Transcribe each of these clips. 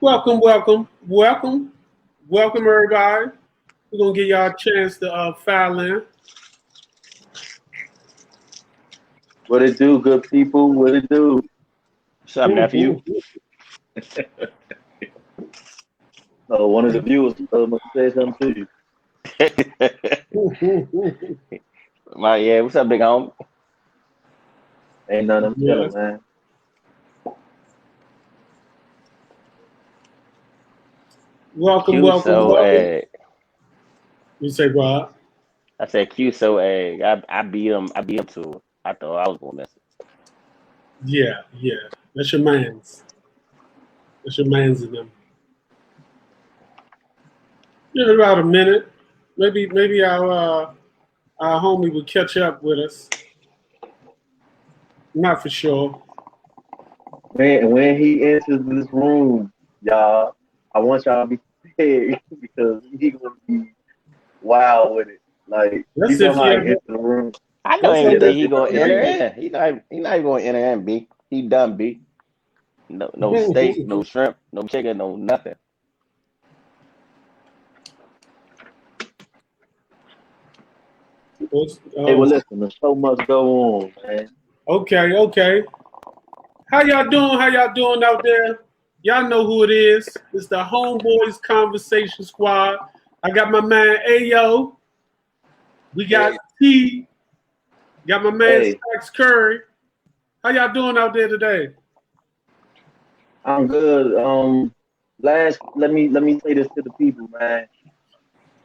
Welcome, welcome, welcome, welcome, everybody. We're gonna give y'all a chance to file in. What it do, good people? What it do? What's up, nephew? One of the viewers must say something to you. What's up, big homie? Ain't none of them Yes. telling, man. Welcome, Q welcome, so welcome. You say what? I said Q so I beat him. I beat him to it. I thought I was gonna miss it. Yeah, yeah. That's your man's. That's your man's in them. Give it about a minute. Maybe our homie will catch up with us. Not for sure. When he enters this room, y'all, I want y'all to be prepared because he gonna be wild with it. Like That's you know if how he he ever. enter the room. I don't That's even if think That's he just gonna how enter he in. He not even gonna enter in. B. He done. B. No steak, no shrimp, no chicken, no nothing. Hey, well, Oh, listen, the show must go on, man. okay. How y'all doing? How y'all doing out there? Y'all know who it is. It's the Homeboys Conversation Squad. I got my man Ayo. We got T. Got my man Hey, Stacks Curry. How y'all doing out there today? I'm good. Let me say this to the people, man.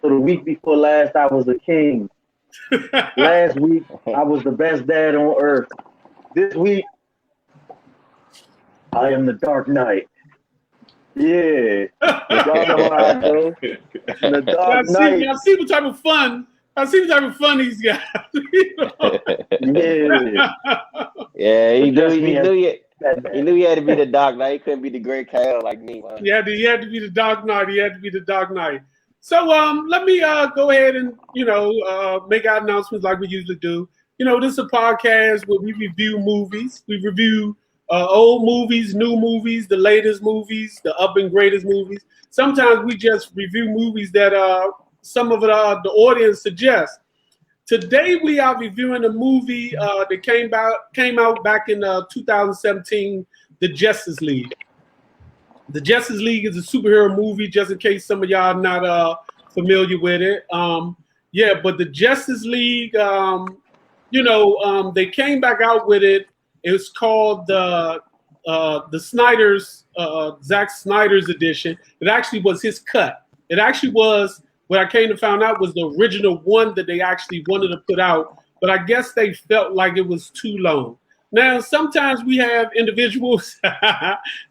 So the week before last, I was a king. Last week, I was the best dad on earth. This week, I am the Dark Knight. Yeah, y'all know how I go. The Dark Knight. y'all see what type of fun. I see what type of fun he's got. Yeah, Yeah, he knew address he me as knew he, he Batman. knew he had to be the dog. Now he couldn't be the great Kyle like me, man. He had to be the Dark Knight. He had to be the Dark Knight. So let me go ahead and make our announcements like we usually do. This is a podcast where we review movies. We review old movies, new movies, the latest movies, the up and greatest movies. Sometimes we just review movies that some of the audience suggests. Today we are reviewing a movie that came out back in 2017, The Justice League. The Justice League is a superhero movie, just in case some of y'all are not familiar with it. But the Justice League, they came back out with it. It was called the Snyder's Zack Snyder's edition. It actually was his cut. It actually was what I came to find out was the original one that they actually wanted to put out, but I guess they felt like it was too long. Now, sometimes we have individuals.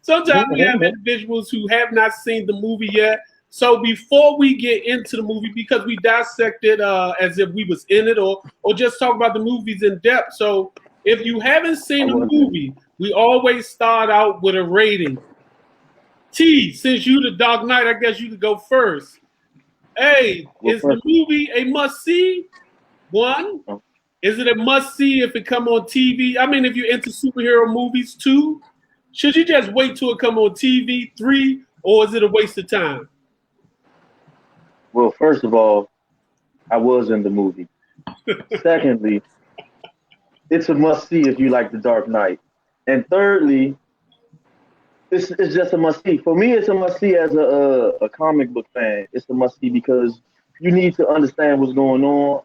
Sometimes we have individuals who have not seen the movie yet. So before we get into the movie, because we dissect it as if we was in it, or just talk about the movies in depth. So if you haven't seen the movie, we always start out with a rating. T, since you the Dark Knight, I guess you could go first. Hey, is the movie a must see? One. Is it a must see if it come on TV? I mean, if you're into superhero movies, two. Should you just wait till it come on TV? Three, or is it a waste of time? Well, first of all, I was in the movie. Secondly, it's a must see if you like The Dark Knight. And thirdly, it's just a must see. For me, it's a must see as a comic book fan. It's a must see because you need to understand what's going on.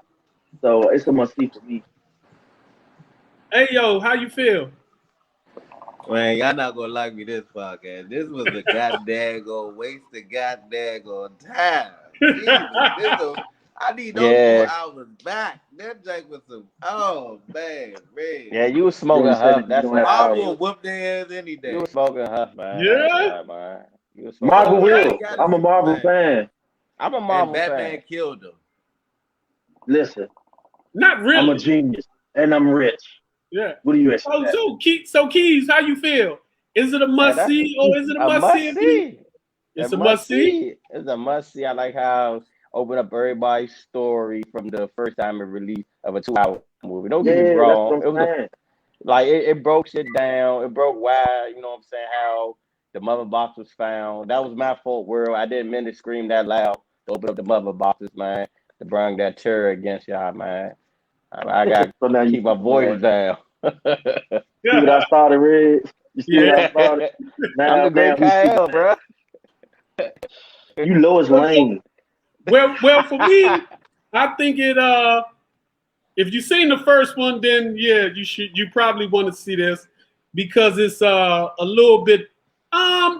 So it's a must see for me. Hey, yo, how you feel? Man, y'all not gonna like me this podcast. This was a goddamn waste of goddamn time. Jesus, I need those 4 hours back. That Jack was some. Oh man. Yeah, you was smoking Huff. That's what I will whoop their ass any day. You was smoking Huff, man. Yeah, man. You was Marvel will. I'm a Marvel fan. I'm a Marvel fan. Batman killed him. Listen, not really. I'm a genius and I'm rich. Yeah. What do you expect? So Keys, how you feel? Is it a must see or is it a must see? It's a must see. It's a must see. I like how open up everybody's story from the first time it released of a 2-hour movie. Don't get me wrong. It broke shit down. It broke why, you know what I'm saying, how the mother box was found. That was my fault, world. I didn't mean to scream that loud to open up the mother boxes, man, to bring that terror against y'all, man. I got So now to you keep my voice down. see what I started, Red? You see what I started? I'm Now, the great Kyle, bro. you Lois Lane. Well, for me, I think it. If you've seen the first one, then yeah, you probably want to see this because it's a little bit.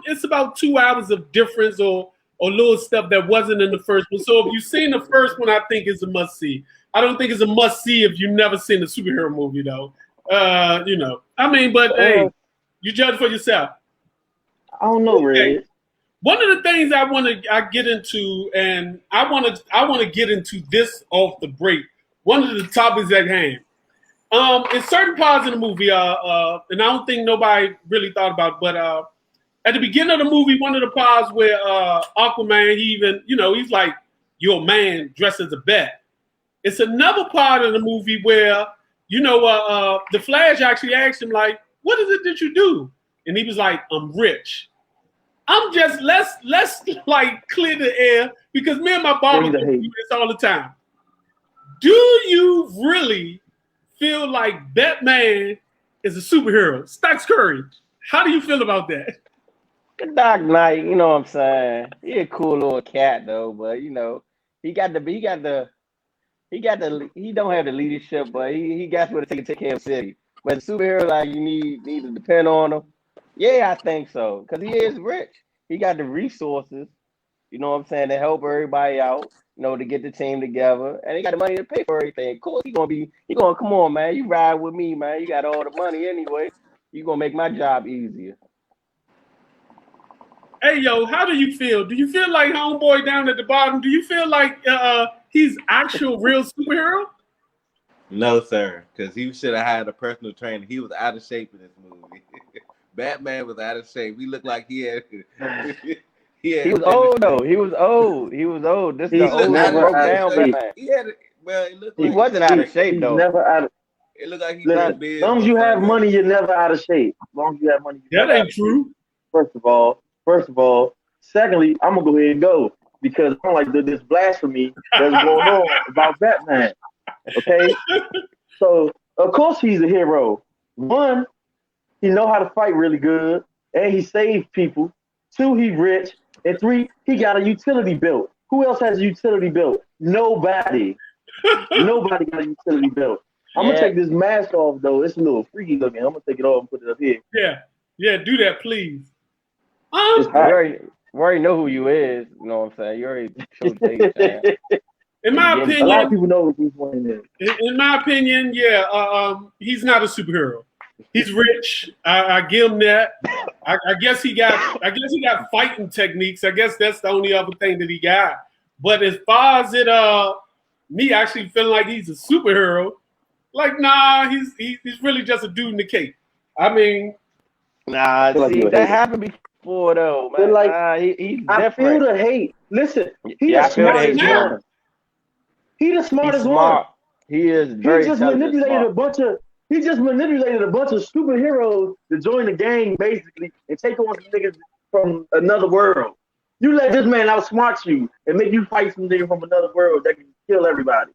It's about 2 hours of difference or little stuff that wasn't in the first one. So if you've seen the first one, I think it's a must see. I don't think it's a must see if you've never seen a superhero movie though. I mean, but hey, you judge for yourself. I don't know, Red. One of the things I get into, and I want to get into this off the break. One of the topics at hand. In certain parts of the movie, and I don't think nobody really thought about it, but at the beginning of the movie, one of the parts where Aquaman, he's like, you're a man dressed as a bat. It's another part of the movie where, the Flash actually asked him, like, what is it that you do? And he was like, I'm rich. I'm just, let's like clear the air because me and my barber do this all the time. Do you really feel like Batman is a superhero? Stacks Curry, how do you feel about that? The Dark Knight, you know what I'm saying? He a cool little cat though, but he don't have the leadership, but he got what it takes to take care of the city. But the superhero, like you need to depend on him. Yeah, I think so. Because he is rich. He got the resources, you know what I'm saying, to help everybody out, to get the team together. And he got the money to pay for everything. Of course, he gonna come on, man. You ride with me, man. You got all the money anyway. You gonna make my job easier. Hey, yo, how do you feel? Do you feel like homeboy down at the bottom? Do you feel like he's actual real superhero? No, sir, because he should have had a personal trainer. He was out of shape in this movie. Batman was out of shape. We looked like he had. He was old though. He was old. This is the old broke down Batman. He wasn't out of shape though. Never out of. It looked like he. As long as you have money, you're never out of shape. As long as you have money, that ain't true. First of all. Secondly, I'm gonna go ahead and go because I don't like this blasphemy that's going on about Batman. Okay, so of course he's a hero. One, he know how to fight really good, and he saved people. Two, he rich, and three, he got a utility belt. Who else has a utility belt? Nobody. Nobody got a utility belt. I'm gonna take this mask off though. It's a little freaky looking. I'm gonna take it off and put it up here. Yeah, do that, please. We already know who you is. You know what I'm saying? You already showed the In my opinion, a lot of people know what this one is. In my opinion, he's not a superhero. He's rich. I give him that. I guess he got fighting techniques. I guess that's the only other thing that he got. But as far as me actually feeling like he's a superhero, like nah, he's really just a dude in the cape. I mean, nah, see that happened before though, man. Like he's different. I feel the hate. Listen, he's the smartest one. He's the smartest one. He is very. He just manipulated a bunch of superheroes to join the gang, basically, and take on some niggas from another world. You let this man outsmart you and make you fight some nigga from another world that can kill everybody.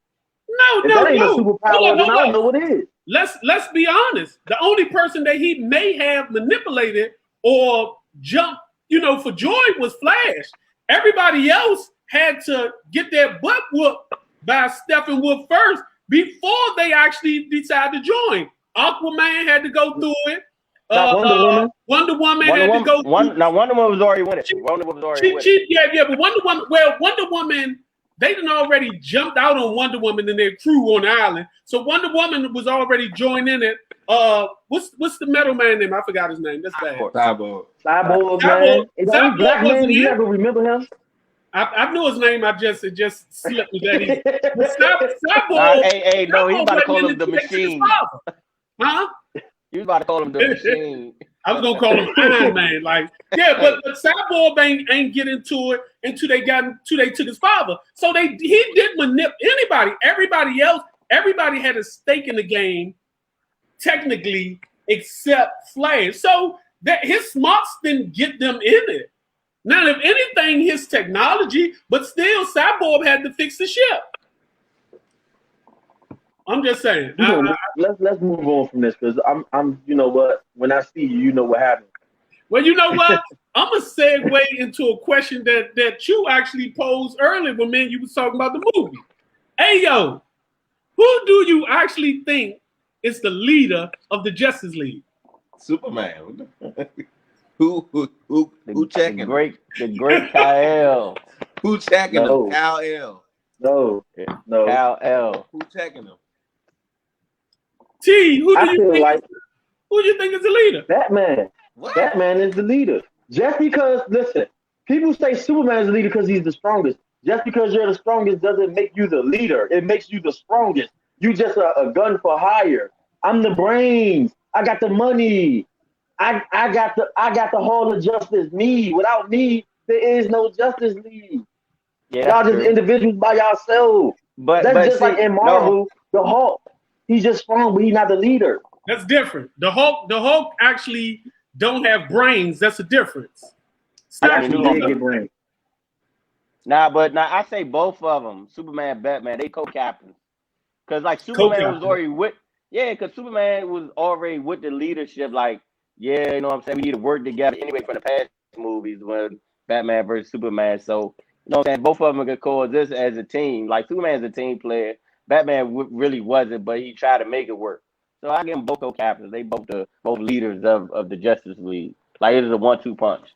No, that ain't a superpower, then I don't know what it is. Let's be honest. The only person that he may have manipulated or jumped, for joy was Flash. Everybody else had to get their butt whooped by Steppenwolf first before they actually decided to join. Aquaman had to go through it. Wonder Woman had to go through it. Now, Wonder Woman was already winning. Wonder Woman was already winning. Yeah, but Wonder Woman, they done already jumped out on Wonder Woman and their crew on the island. So Wonder Woman was already joining it. What's the metal man name? I forgot his name. That's bad. Cyborg, man. Is that black man? You ever remember him? I knew his name. It just slipped me that easy. No, he's about to call him the Machine. Huh? You was about to call him the Machine. I was gonna call him Iron Man. But Cyborg ain't get into it until they took his father. So he didn't manipulate anybody. Everybody had a stake in the game, technically, except Flash. So that his smarts didn't get them in it. Now, if anything, his technology, but still, Cyborg had to fix the ship. I'm just saying. Let's move on from this because I'm you know what, when I see you, you know what happened. Well, you know what? I'm gonna segue into a question that you actually posed earlier when you was talking about the movie. Hey yo, who do you actually think is the leader of the Justice League? Superman. Who checking? The great Kal-El. Who checking him? Kal-El. No. Kal-El. Who checking him? T, who do you think is the leader? Batman. What? Batman is the leader. Just because, listen, people say Superman is the leader because he's the strongest. Just because you're the strongest doesn't make you the leader. It makes you the strongest. You just a gun for hire. I'm the brains. I got the money. I got the whole of Justice. Me. Without me, there is no Justice League. Yeah, y'all just individuals by yourselves. That's just like in Marvel, the Hulk. He's just strong, but he's not the leader. That's different. The Hulk actually don't have brains. That's a difference. Brains. But I say both of them, Superman and Batman, they co-captains. Because like Superman was already with, because Superman was already with the leadership. Like, you know what I'm saying? We need to work together anyway from the past movies when Batman versus Superman. So, you know what I'm saying? Both of them could coexist as a team. Like Superman's a team player. Batman really wasn't, but he tried to make it work. So I give them both co-captains. They both leaders of the Justice League. Like it is a 1-2 punch.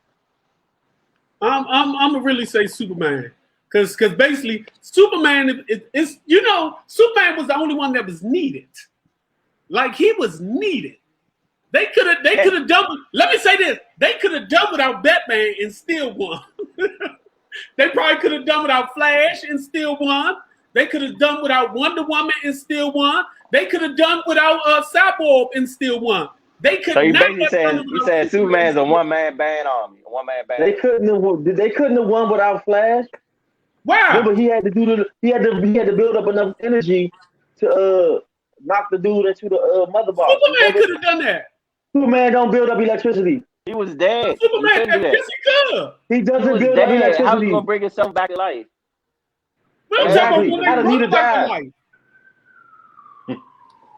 I'm gonna really say Superman, because basically Superman is Superman was the only one that was needed. Like he was needed. They could have done. Let me say this: they could have done without Batman and still won. They probably could have done without Flash and still won. They could have done without Wonder Woman and still won. They could have done without Cyborg and still won. They could. So you basically saying Superman's a one-man band army, a one-man band. They couldn't have won without Flash. Wow. No, but he had to build up enough energy to knock the dude into the mother box. Superman could have done that. Superman don't build up electricity. He was dead. Superman, yes, he could. He doesn't build up electricity. How he gonna bring himself back to life? Exactly. How does he die?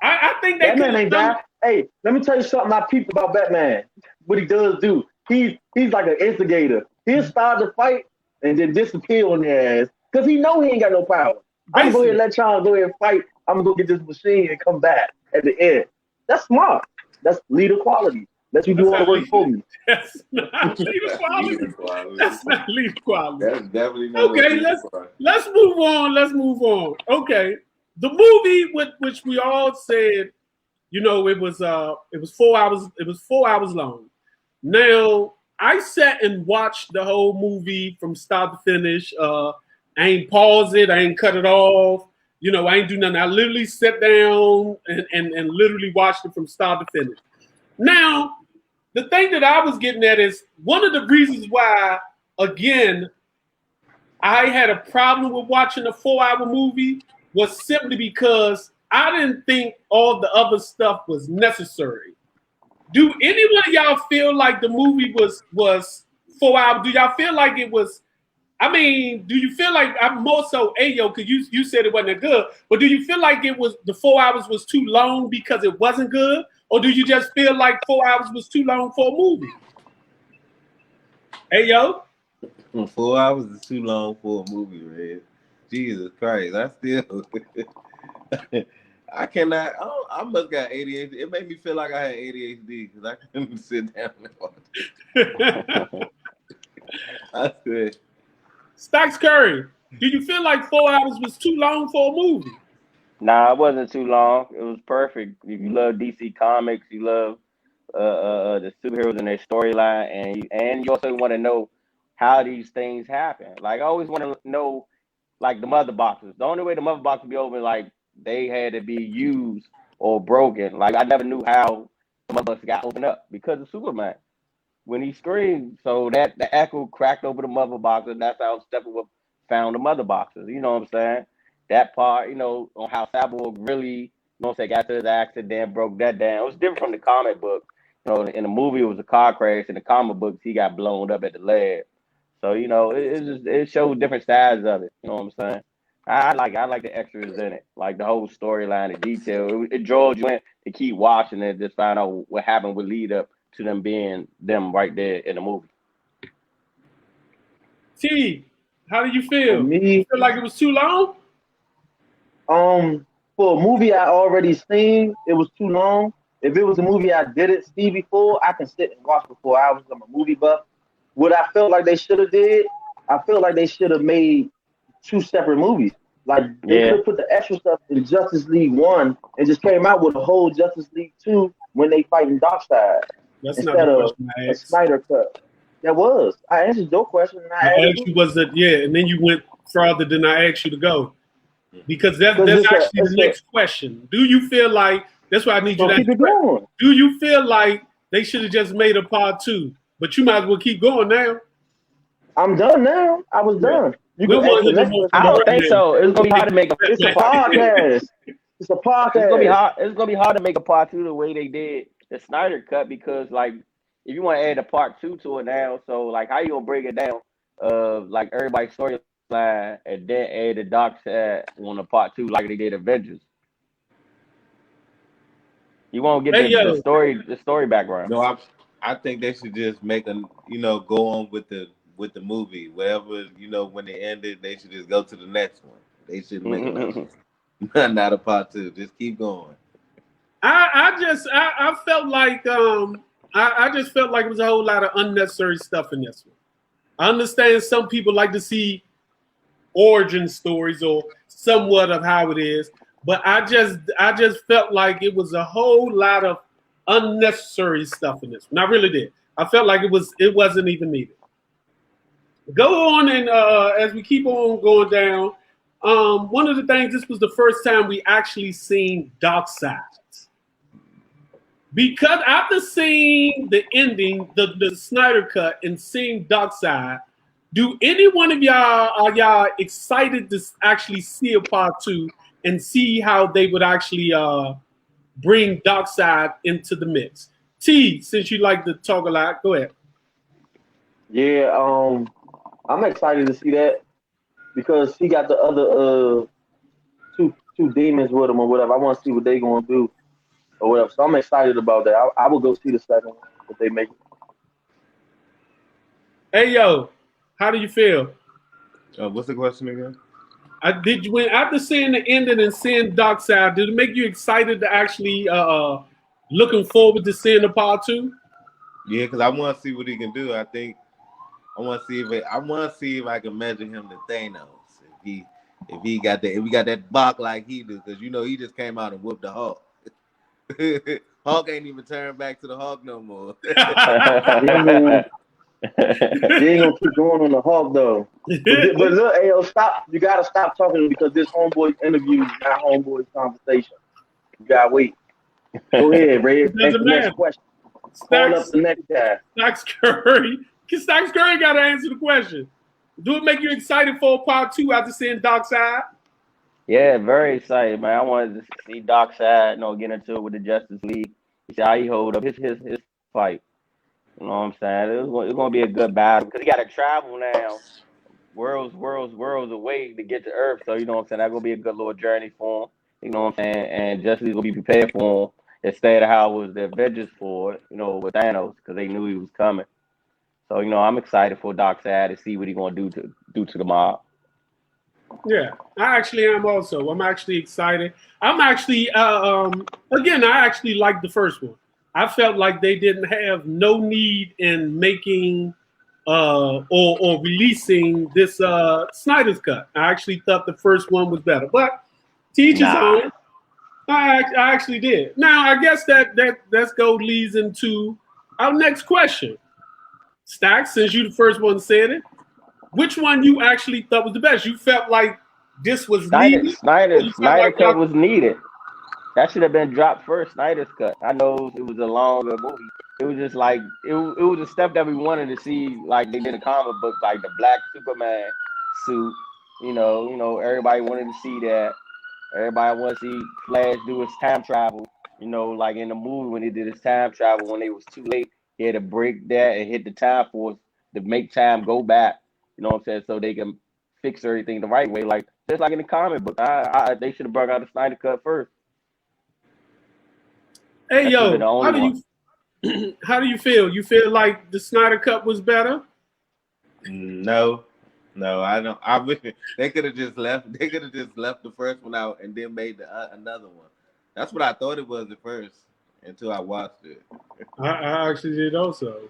I think that Batman ain't die. Hey, let me tell you something I peeped about Batman. What he does do. He's like an instigator. He'll start the fight and then disappear on their ass. Because he know he ain't got no power. I'm gonna go ahead and let y'all go ahead and fight. I'm gonna go get this machine and come back at the end. That's smart. That's leader quality. Let you do all the work for me. That's not leader quality. That's not leader quality. That's definitely not. Okay, let's move on. Let's move on. Okay. The movie which we all said, it was 4 hours. It was 4 hours long. Now I sat and watched the whole movie from start to finish. I ain't pause it. I ain't cut it off. I ain't do nothing. I literally sat down and literally watched it from start to finish. Now, the thing that I was getting at is one of the reasons why, again, I had a problem with watching a 4-hour movie was simply because I didn't think all the other stuff was necessary. Do any one of y'all feel like the movie was 4 hours? Do y'all feel like it was? I mean, do you feel like I'm more so Ayo? Because you said it wasn't good, but do you feel like it was the 4 hours was too long because it wasn't good, or do you just feel like 4 hours was too long for a movie? Ayo, 4 hours is too long for a movie, man. Jesus Christ, I still. I cannot. I must got ADHD. It made me feel like I had ADHD because I couldn't sit down and watch it. I said, Stocks Curry, did you feel like 4 hours was too long for a movie? Nah, it wasn't too long. It was perfect. If you love DC Comics, you love the superheroes and their storyline, and you also want to know how these things happen. Like I always want to know, like the mother boxes. The only way the mother box would be open, like they had to be used or broken. Like I never knew how the mother box got opened up because of Superman when he screamed. So that the echo cracked over the mother box, and that's how Steppenwolf found the mother boxes. You know what I'm saying? That part, on how Cyborg really, got to his accident, broke that down. It was different from the comic book. in the movie it was a car crash. In the comic books, he got blown up at the lab. So it shows different sides of it. You know what I'm saying? I like the extras in it, like the whole storyline, the detail. It draws you in to keep watching and just find out what happened would lead up to them being them right there in the movie. T, how do you For feel? me, You feel like it was too long? for a movie I already seen, it was too long. If it was a movie I didn't see before, I can sit and watch for 4 hours. I'm a movie buff. What I felt like they should have did, I feel like they should have made two separate movies. Like they could Yeah. have put the extra stuff in Justice League 1 and just came out with a whole Justice League 2 when they fighting Darkseid That's not instead the of question I a asked. Snyder cut. That was. I answered your question and I I added asked you was that and then you went farther than I asked you to go. Because that's because actually the next question. Do you feel like that's why I need you so to keep answer? it going. Do you feel like they should have just made a part 2? But you might as well keep going now. I'm done now. I was Yeah. done. You We'll can ask want the to hear next more question. from I don't her think then. so. It's gonna be hard to make a. It's a podcast. It's a podcast. It's gonna be hard. It's gonna be hard to make a part 2 the way they did the Snyder cut because like if you want to add a part 2 to it now, so like how you gonna break it down of like everybody's storyline and then add the dark side on the part 2 like they did Avengers. You won't get Hey the yo, story background. No, I think they should just make go on with the movie. Whatever, when it ended, they should just go to the next one. They shouldn't make another one. Not a part 2. Just keep going. I felt like I just felt like it was a whole lot of unnecessary stuff in this one. I understand some people like to see origin stories or somewhat of how it is, but I just felt like it was a whole lot of unnecessary stuff in this one. I really did. I felt like it wasn't even needed. Go on and as we keep on going down, one of the things, this was the first time we actually seen Darkseid. Because after seeing the ending, the Snyder cut, and seeing Darkseid, do any one of y'all excited to actually see a part 2 and see how they would actually bring Darkseid into the mix? T, since you like to talk a lot, go ahead. Yeah, I'm excited to see that because he got the other two demons with him or whatever. I want to see what they gonna do or whatever. So I'm excited about that. I will go see the second one if they make it. Hey yo, how do you feel? What's the question again? After seeing the ending and seeing Darkseid, did it make you excited to actually looking forward to seeing the part 2? Yeah, because I want to see what he can do. I think I want to see if I can measure him to Thanos. If we got that block like he do, because he just came out and whooped the Hulk. Hulk ain't even turned back to the Hulk no more. They ain't gonna keep going on the Hulk though. But look, Ayo, stop! You gotta stop talking because this homeboy's interview is not homeboy's conversation. You gotta wait. Go ahead, Red. Next question. Call up the next guy. Stacks Curry. Stacks Curry got to answer the question. Do it make you excited for part 2 after seeing Darkseid? Yeah, very excited, man. I wanted to see Darkseid, get into it with the Justice League. See how he hold up his fight. You know what I'm saying? It's going to be a good battle because he got to travel now, worlds away to get to Earth. So you know what I'm saying? That's going to be a good little journey for him. You know what I'm saying? And Justice League will be prepared for him instead of how it was the Avengers for it, with Thanos because they knew he was coming. So I'm excited for Darkseid to see what he's going to do to the mob. Yeah, I actually am also. I'm actually excited. I'm actually, again, I actually liked the first one. I felt like they didn't have no need in making or releasing this Snyder's cut. I actually thought the first one was better. But teach his own. I actually did. Now, I guess that's leads into our next question. Stack, since you the first one said it, which one you actually thought was the best? You felt like this was needed? Snyder cut was needed. That should have been dropped first, Snyder's cut. I know it was a longer movie. It was just like, it was a step that we wanted to see, like they did in the comic book, like the black Superman suit. Everybody wanted to see that. Everybody wanted to see Flash do his time travel. You know, like in the movie when he did his time travel, when it was too late, he had to break that and hit the time force to make time go back. You know what I'm saying? So they can fix everything the right way. Like just like in the comic book, they should have brought out the Snyder cut first. Hey, That should have been yo, the only one. how do you feel? You feel like the Snyder Cut was better? No, I don't. I wish they could have just left. They could have just left the first one out and then made another one. That's what I thought it was at first until I watched it. I actually did also.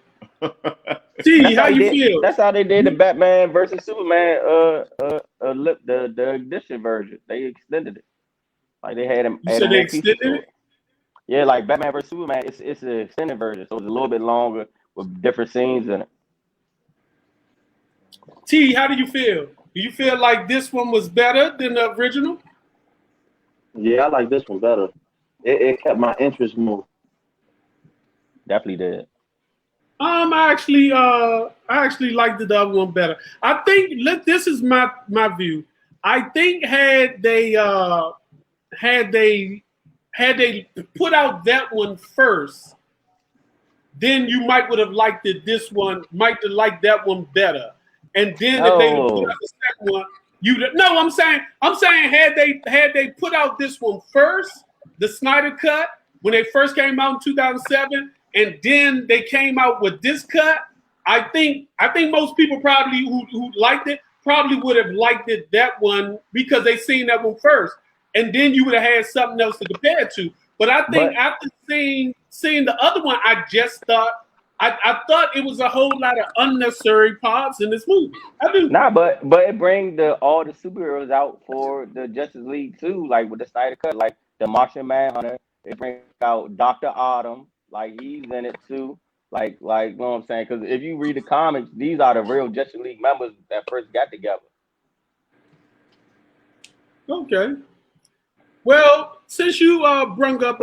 T, how you feel? That's how they did the Batman versus Superman. The edition version. They extended it. Like they had him. You said they extended it? Yeah, like Batman vs Superman, it's an extended version, so it's a little bit longer with different scenes in it. T, how do you feel? Do you feel like this one was better than the original? Yeah, I like this one better. It kept my interest more. Definitely did. I actually liked the other one better. I think this is my view. I think had they put out that one first, then you might have liked this one, might have liked that one better. And then if they put out the second one, I'm saying had they put out this one first, the Snyder cut, when they first came out in 2007, and then they came out with this cut, I think most people probably who liked it probably would have liked it that one because they seen that one first. And then you would have had something else to compare it to. But I think after seeing the other one, I just thought I thought it was a whole lot of unnecessary parts in this movie. I do. Nah, but it brings all the superheroes out for the Justice League too, like with the Snyder cut, like the Martian Manhunter. It brings out Dr. Autumn, like he's in it too. Like you know what I'm saying? Because if you read the comics, these are the real Justice League members that first got together. Okay. Well, since you brung up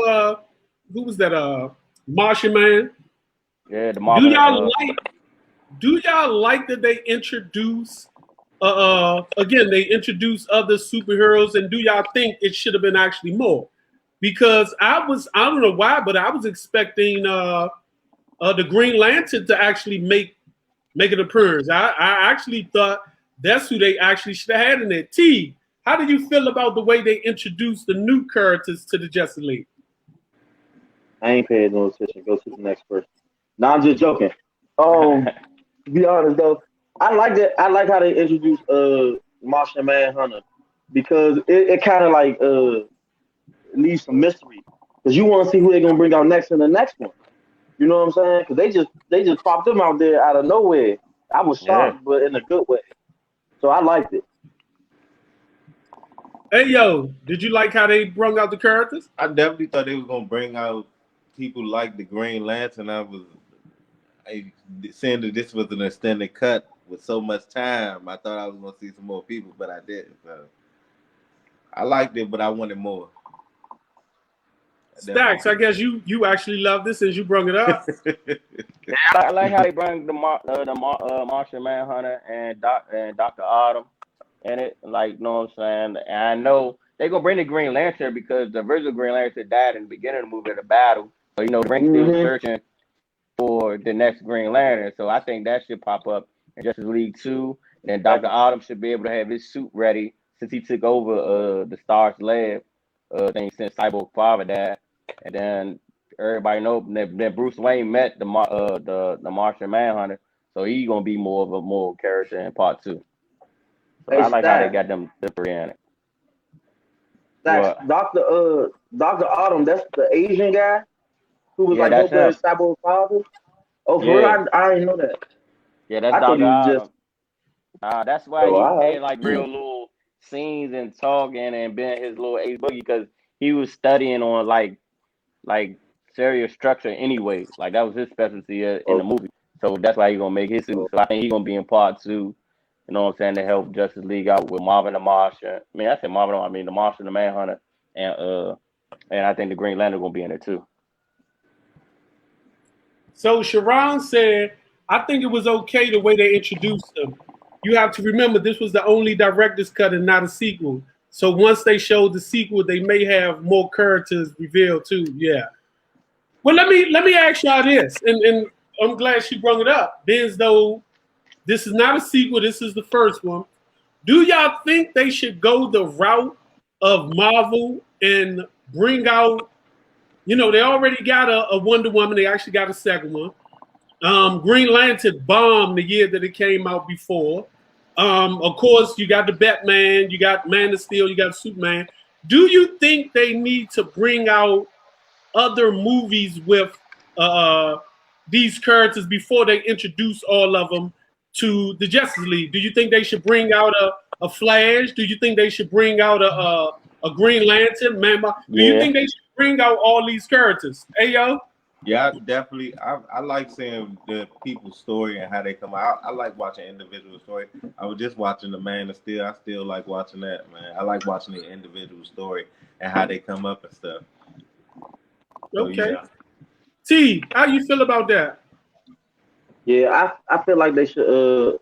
who was that? Martian Man. Yeah, the Martian. Do y'all like that they introduce again? They introduce other superheroes, and do y'all think it should have been actually more? Because I don't know why, but I was expecting the Green Lantern to actually make an appearance. I actually thought that's who they actually should have had in there. T, how do you feel about the way they introduced the new characters to the Justice League? I ain't paying no attention. Go to the next person. No, I'm just joking. To be honest though, I like that. I like how they introduced Martian Manhunter because it kind of like leaves some mystery because you want to see who they're gonna bring out next in the next one. You know what I'm saying? Because they just popped them out there out of nowhere. I was shocked, but in a good way. So I liked it. Hey yo, did you like how they brung out the characters? I definitely thought they was gonna bring out people like the Green Lantern. Saying that this was an extended cut with so much time, I thought I was gonna see some more people, but I didn't. So I liked it, but I wanted more. Stacks, I guess you actually love this as you brung it up. I like how they bring the Martian Manhunter and Dr. Autumn in it. Like, you know what I'm saying? And I know they're gonna bring the Green Lantern because the original Green Lantern died in the beginning of the movie of the battle. So you know, Rink's still searching for the next Green Lantern. So I think that should pop up in Justice League 2. Then Dr. Autumn should be able to have his suit ready since he took over the Star's lab thing since Cyborg's father died. And then everybody know that Bruce Wayne met the Martian Manhunter, so he's gonna be more of a moral character in part 2. So I like how they got them three in it. That's Dr. Autumn, that's the Asian guy who was like his Cyborg's father. Oh, for real? I didn't know that. Yeah, that's Dr. Autumn. That's why he had like real little scenes and talking and being his little ace boogie because he was studying on like serious structure anyway. Like that was his specialty in the movie. So that's why he's gonna make his suit. So I think he's gonna be in part 2. You know what I'm saying, to help Justice League out with Marvin the Martian. The Martian, the Manhunter, and I think the Green Lantern gonna be in it too. So Sharon said, I think it was okay the way they introduced them. You have to remember this was the only director's cut and not a sequel. So once they show the sequel, they may have more characters revealed too. Yeah. Well, let me ask y'all this, and I'm glad she brought it up. Being as though this is not a sequel, this is the first one. Do y'all think they should go the route of Marvel and bring out, they already got a Wonder Woman, they actually got a second one. Green Lantern bombed the year that it came out before. Of course, you got the Batman, you got Man of Steel, you got Superman. Do you think they need to bring out other movies with these characters before they introduce all of them to the Justice League? Do you think they should bring out a Flash? Do you think they should bring out a Green Lantern? Do you think they should bring out all these characters? Hey, yo? Yeah, definitely. I like seeing the people's story and how they come out. I like watching individual story. I was just watching the Man of Steel. I still like watching that, man. I like watching the individual story and how they come up and stuff. So, okay. Yeah. T, how you feel about that? Yeah, I feel like they should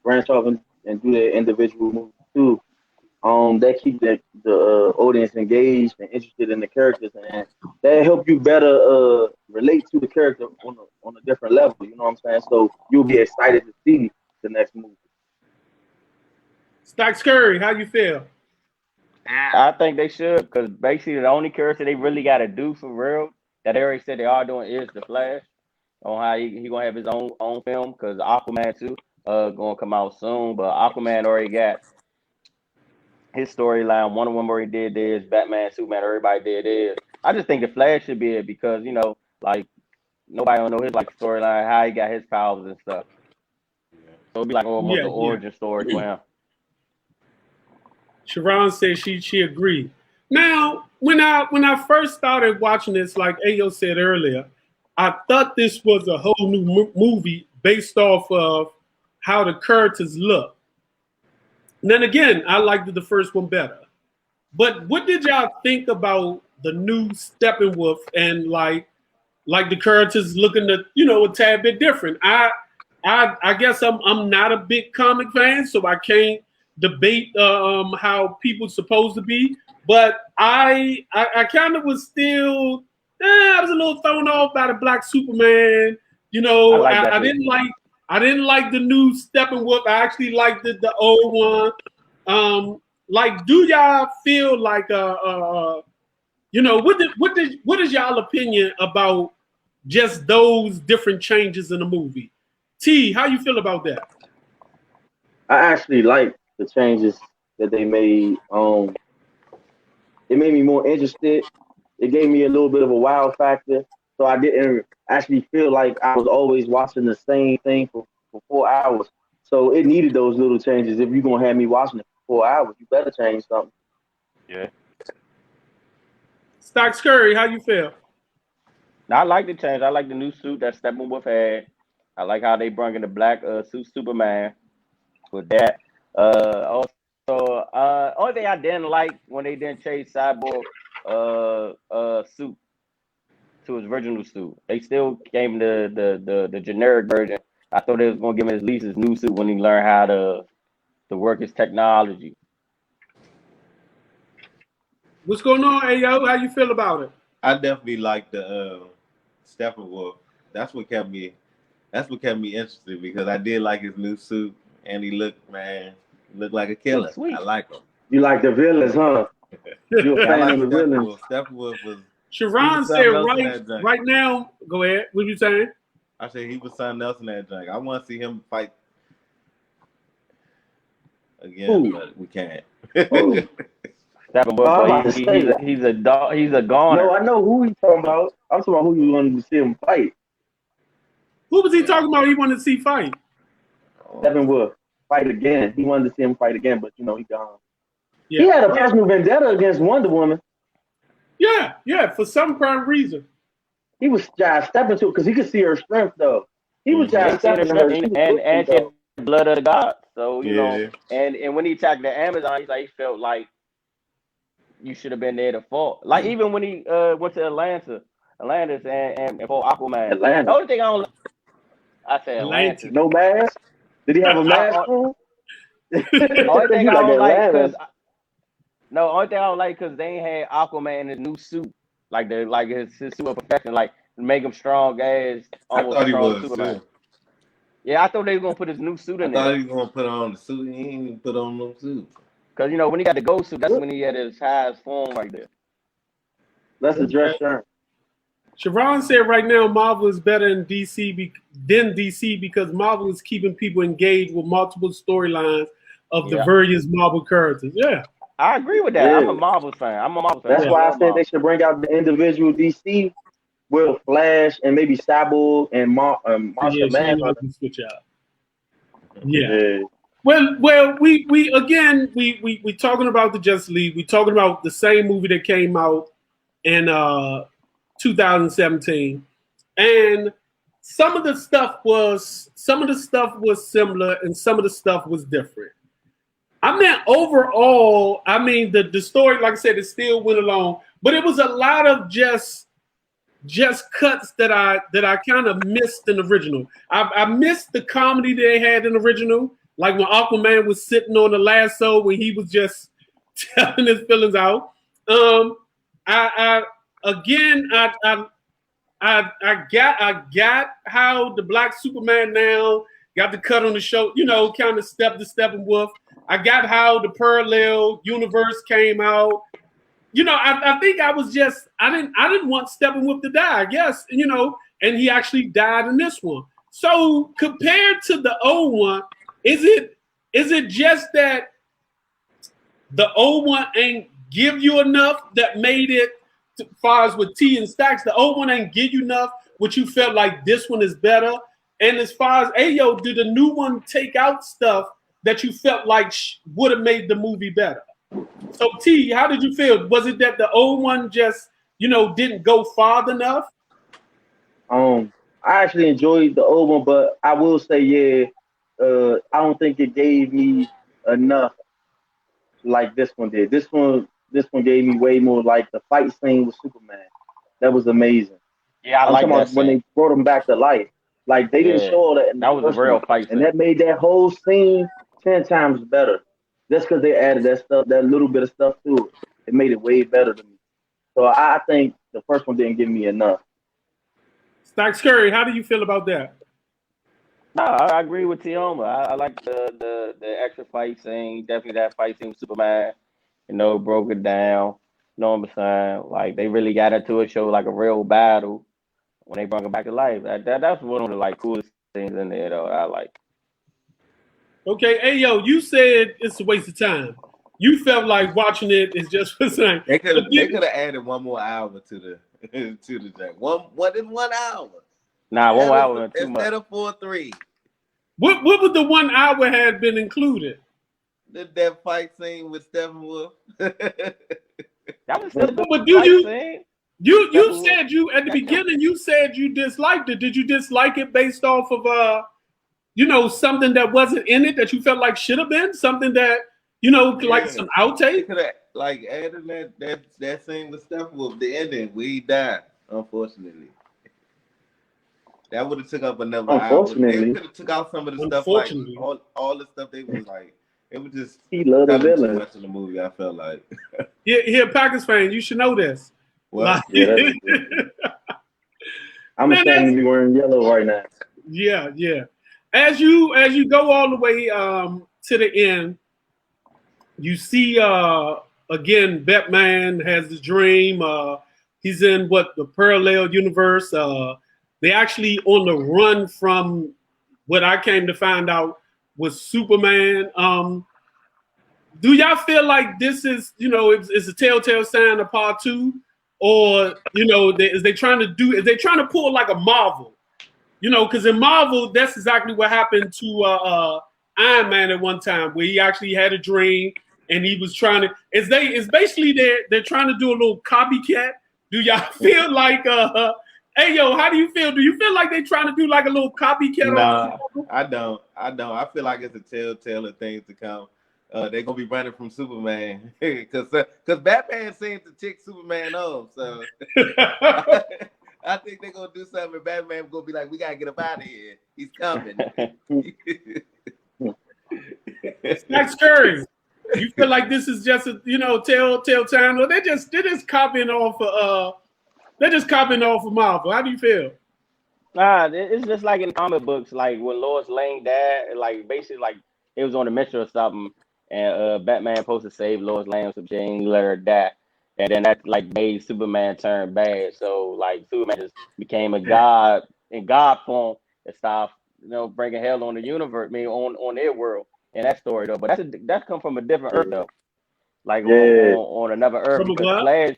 branch off and do their individual movies too. That keep the audience engaged and interested in the characters, and that help you better relate to the character on a different level. You know what I'm saying? So you'll be excited to see the next movie. Stacks Curry, how you feel? I think they should, because basically the only character they really got to do for real that they already said they are doing is the Flash. On how he gonna have his own film, because Aquaman too gonna come out soon, but Aquaman already got his storyline. Wonder Woman already did this, Batman, Superman, everybody did this. I just think the Flash should be it because like nobody don't know his like storyline, how he got his powers and stuff. So it'd be like almost an origin story for him. Sharon said she agreed. Now, when I first started watching this, like Ayo said earlier, I thought this was a whole new movie based off of how the characters look. And then again, I liked the first one better. But what did y'all think about the new Steppenwolf and like the characters looking a tad bit different? I guess I'm not a big comic fan, so I can't debate how people supposed to be. But I kind of was still. I was a little thrown off by the Black Superman. I didn't like the new Steppenwolf. I actually liked the old one. Do y'all feel like what is y'all opinion about just those different changes in the movie? T, how you feel about that? I actually like the changes that they made. It made me more interested. It gave me a little bit of a wow factor, so I didn't actually feel like I was always watching the same thing for 4 hours. So it needed those little changes. If you're gonna have me watching it for 4 hours, you better change something. Yeah. Stocks Curry, how you feel? Now, I like the change. I like the new suit that Steppenwolf had. I like how they brought in the black suit Superman with that. Only thing I didn't like when they didn't change Cyborg suit to his original suit. They still gave him the generic version. I thought they was gonna give him at least his new suit when he learned how to work his technology. What's going on, Ayo? How you feel about it? I definitely like the Steppenwolf. That's what kept me interested because I did like his new suit and he looked like a killer. I like him. You like the villains, huh? You're a fan of the villains. Steppenwolf was. Sharon said right now. Go ahead. What you saying? I said he was something else in that junk. I want to see him fight again, but we can't. Steppenwolf, he's a dog. He's a goner. No, I know who he's talking about. I'm talking about who you wanted to see him fight. Who was he talking about? He wanted to see fight. Steppenwolf fight again. He wanted to see him fight again, but he gone. Yeah. He had a personal vendetta against Wonder Woman. Yeah, for some prime reason. He was just stepping to it because he could see her strength, though. He was just stepping to her. And blood of the gods. So, you know, and when he attacked the Amazon, he felt like you should have been there to fall. Like, even when he went to Atlantis and for Aquaman. Atlanta. The only thing I said Atlantis. No mask? Did he have a mask on? The only thing I don't like, because No, only thing I don't like because they ain't had Aquaman in his new suit, like his suit of perfection, like make him strong as I almost thought he strong as was Superman. too. Yeah, I thought they were gonna put his new suit I in thought there he was gonna put on the suit. He ain't even put on no suit. because when he got the ghost suit, that's What? when he had his highest form right there. That's a dress shirt. Siobhan said right now Marvel is better than DC because Marvel is keeping people engaged with multiple storylines of the Yeah, various Marvel characters. Yeah, I agree with that. I'm Yeah. a Marvel fan. I'm a Marvel fan. That's yeah. I why I love said they Marvel. should bring out the individual DC with Flash and maybe Cyborg and Yeah, Martian she ain't Manhunter. gonna switch out. Yeah. Yeah. Well, we again we talking about the Justice League. We talking about the same movie that came out in 2017, and some of the stuff was similar, and some of the stuff was different. I mean, overall, I mean the story, like I said, it still went along, but it was a lot of just cuts that I kind of missed in the original. I missed the comedy they had in the original, like when Aquaman was sitting on the lasso when he was just telling his feelings out. I again I got how the Black Superman now got the cut on the show, kind of step to Steppenwolf. I got how the parallel universe came out. I think I was just I didn't want Steppenwolf to die, I guess, and he actually died in this one. So compared to the old one, is it just that the old one ain't give you enough that made it, as far as with T and Stacks, the old one ain't give you enough, which you felt like this one is better? And as far as Ayo, did the new one take out stuff that you felt like would have made the movie better? So T, how did you feel? Was it that the old one just, didn't go far enough? I actually enjoyed the old one, but I will say, yeah, I don't think it gave me enough like this one did. This one gave me way more, like the fight scene with Superman. That was amazing. Yeah, I I'm like talking that about when scene. they brought him back to life. Like they didn't Yeah, show all that in the that was a first real one, fight and scene. that made that whole scene 10 times better. Just because they added that stuff, that little bit of stuff to it, it made it way better to me. So I think the first one didn't give me enough. Stacks Curry, how do you feel about that? No, I agree with Tioma. I like the extra fight scene. Definitely that fight scene with Superman. Broke it down. You know what I'm saying? Like they really got into it, show like a real battle when they brought him back to life. That's one of the like coolest things in there though. I like. Okay, Ayo, you said it's a waste of time. You felt like watching it is just for saying. They could have added one more hour to the to the Jack. One in 1 hour. Nah, 1 hour was too much. Instead of 4-3. What would the 1 hour had been included? That fight scene with Steppenwolf. That was still a good But do fight you scene. you said you at the beginning you said you disliked it. Did you dislike it based off of something that wasn't in it that you felt like should have been something that like some They outtake? could have like added that scene with Steppenwolf. The ending, we died, unfortunately. That would have took up another hour. They Unfortunately, could have took out some of the stuff, like Unfortunately, all the stuff they was like. It was just he loved the telling too villain. much in the movie. I felt like. here, Packers fan, you should know this. Well, Yeah, that's ridiculous. I'm Man, ashamed to be wearing yellow right now. yeah. As you go all the way to the end, you see again Batman has the dream. He's in the parallel universe. They actually on the run from what I came to find out was Superman. Do y'all feel like this is it's a telltale sign of part two, or is they trying to pull like a Marvel? Because in Marvel, that's exactly what happened to Iron Man at one time, where he actually had a dream and he was trying to. It's basically they're trying to do a little copycat. Do y'all feel like hey yo, how do you feel? Do you feel like they're trying to do like a little copycat? nah, I don't. I feel like it's a telltale of things to come. They're gonna be running from Superman because Batman seems to tick Superman off. So I think they're gonna do something. And Batman gonna be like, "We gotta get him out of here. He's coming." Stacks Curry. You feel like this is just a telltale time, or they're just copying off of Marvel. How do you feel? It's just like in comic books, like when Lois Lane died, like basically like it was on a mission or something, and Batman supposed to save Lois Lane from shit, and he let her die, and then that like made Superman turn bad. So like Superman just became a god in god form and stopped, bringing hell on the universe, I mean on their world in that story though. But that's come from a different Earth though, like on another Earth, From because what? Flash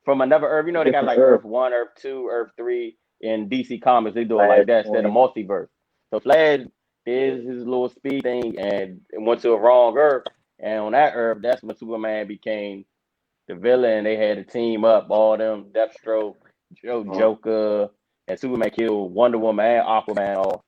from another Earth, they got Different like Earth. Earth 1, Earth 2, Earth 3 in DC Comics. They do it like that instead of multiverse. So Flash did his little speed thing and went to a wrong Earth, and on that Earth, that's when Superman became the villain. They had to team up, all them Deathstroke, Joker, and Superman killed Wonder Woman and Aquaman off.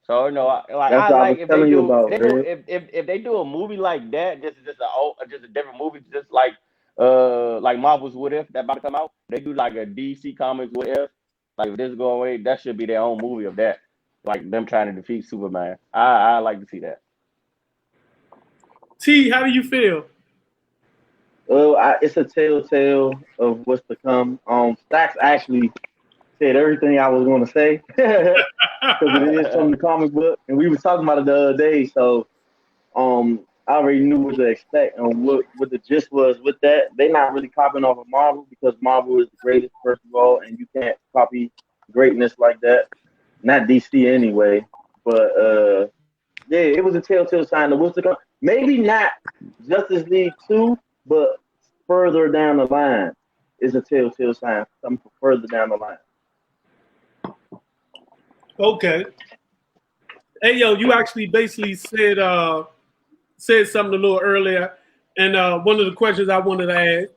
So That's what I was telling you about, if they do a movie like that, just a different movie, just like Marvel's What If that about to come out. They do like a DC Comics What If. Like if this go away, that should be their own movie of that. Like them trying to defeat Superman. I like to see that. T, how do you feel? It's a telltale of what's to come. Stacks actually said everything I was going to say because it is from the comic book, and we were talking about it the other day. So, I already knew what to expect and what the gist was with that. They're not really copying off of Marvel because Marvel is the greatest, first of all, and you can't copy greatness like that. Not DC anyway. But yeah, it was a telltale sign of what's to come. Maybe not Justice League 2, but further down the line is a telltale sign. Something further down the line. Okay. Hey, yo, you actually basically said something a little earlier, and one of the questions I wanted to ask.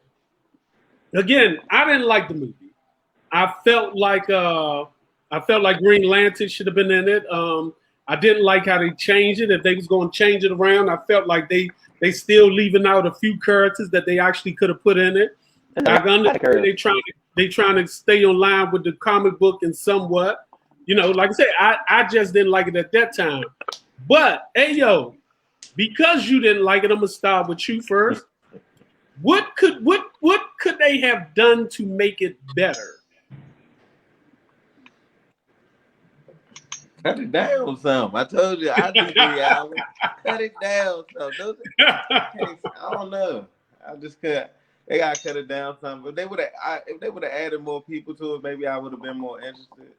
Again, I didn't like the movie. I felt like Green Lantern should have been in it. I didn't like how they changed it. If they was going to change it around, I felt like they still leaving out a few characters that they actually could have put in it. I understand they trying to stay on line with the comic book and somewhat. Like I said, I just didn't like it at that time. But hey, yo, because you didn't like it, I'm gonna start with you first. What could they have done to make it better? Cut it down some. I told you I do 3 hours. Cut it down some. I don't know. I just couldn't. They gotta cut it down some. If they would have added more people to it, maybe I would have been more interested.